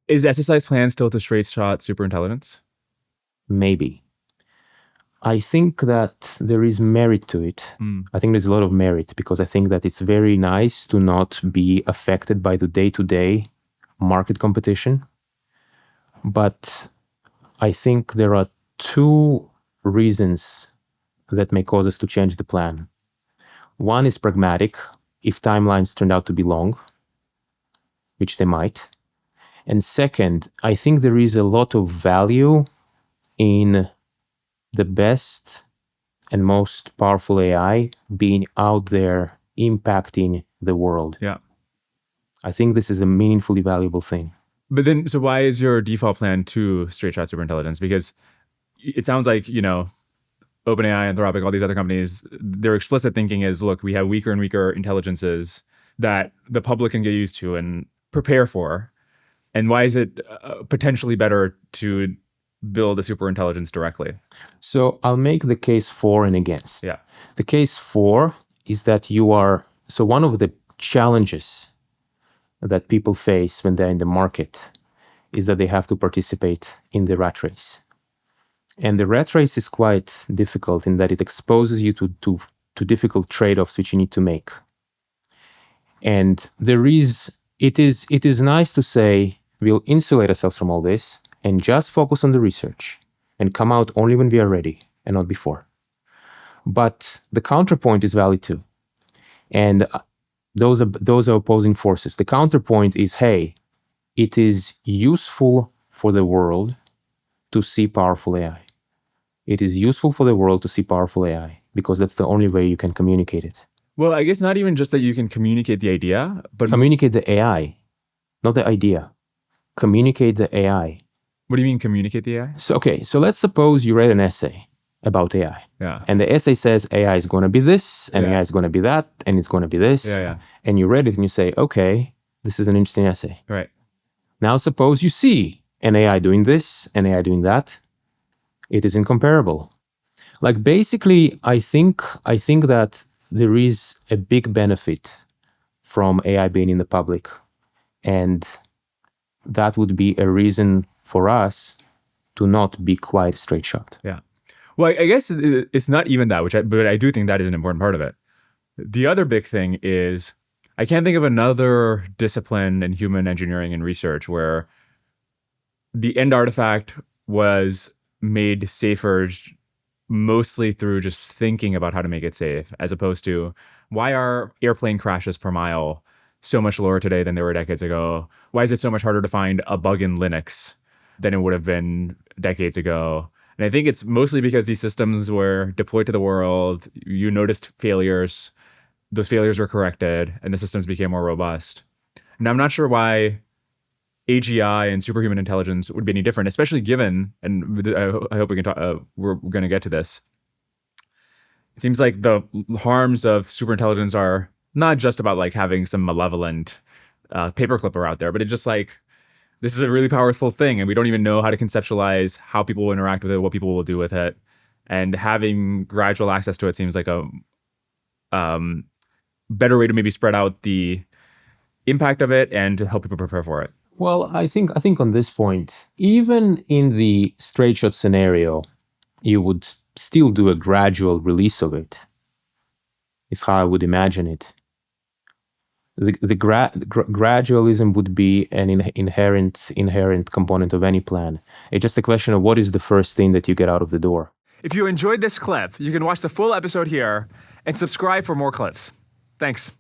Is SSI's plan still to straight shot superintelligence? Maybe. I think that there is merit to it. I think there's a lot of merit because I think that it's very nice to not be affected by the day-to-day market competition. But I think there are two reasons that may cause us to change the plan. One is pragmatic, if timelines turned out to be long, which they might. And second, I think there is a lot of value in the best and most powerful AI being out there impacting the world. Yeah. I think this is a meaningfully valuable thing. But then, so why is your default plan to straight shot superintelligence? Because it sounds like, OpenAI, Anthropic, all these other companies, their explicit thinking is, look, we have weaker and weaker intelligences that the public can get used to and prepare for. And why is it potentially better to build a superintelligence directly? So I'll make the case for and against. Yeah. The case for is that so one of the challenges that people face when they're in the market is that they have to participate in the rat race. And the rat race is quite difficult in that it exposes you to difficult trade-offs which you need to make. And it is nice to say, we'll insulate ourselves from all this and just focus on the research and come out only when we are ready and not before. But the counterpoint is valid too. And those are opposing forces. The counterpoint is, hey, it is useful for the world to see powerful AI. It is useful for the world to see powerful AI because that's the only way you can communicate it. Well, I guess not even just that you can communicate the idea, but communicate the AI, not the idea. Communicate the AI. What do you mean communicate the AI? So let's suppose you read an essay about AI. Yeah. And the essay says AI is going to be this, and AI is going to be that, and it's going to be this. Yeah. And you read it and you say, okay, this is an interesting essay. Right. Now suppose you see an AI doing this, an AI doing that. It is incomparable. Like basically, I think that there is a big benefit from AI being in the public. And that would be a reason for us to not be quite straight shot. Yeah. Well, I guess it's not even that, but I do think that is an important part of it. The other big thing is I can't think of another discipline in human engineering and research where the end artifact was made safer mostly through just thinking about how to make it safe, as opposed to why are airplane crashes per mile so much lower today than they were decades ago? Why is it so much harder to find a bug in Linux than it would have been decades ago? And I think it's mostly because these systems were deployed to the world. You noticed failures. Those failures were corrected, and the systems became more robust. And I'm not sure why AGI and superhuman intelligence would be any different, especially given, and I hope we can talk, we're going to get to this. It seems like the harms of superintelligence are not just about like having some malevolent paperclipper out there, but it's just like, this is a really powerful thing and we don't even know how to conceptualize how people will interact with it, what people will do with it. And having gradual access to it seems like a better way to maybe spread out the impact of it and to help people prepare for it. Well, I think on this point, even in the straight shot scenario, you would still do a gradual release of it. Is how I would imagine it. The gradualism would be an inherent component of any plan. It's just a question of what is the first thing that you get out of the door. If you enjoyed this clip, you can watch the full episode here and subscribe for more clips. Thanks.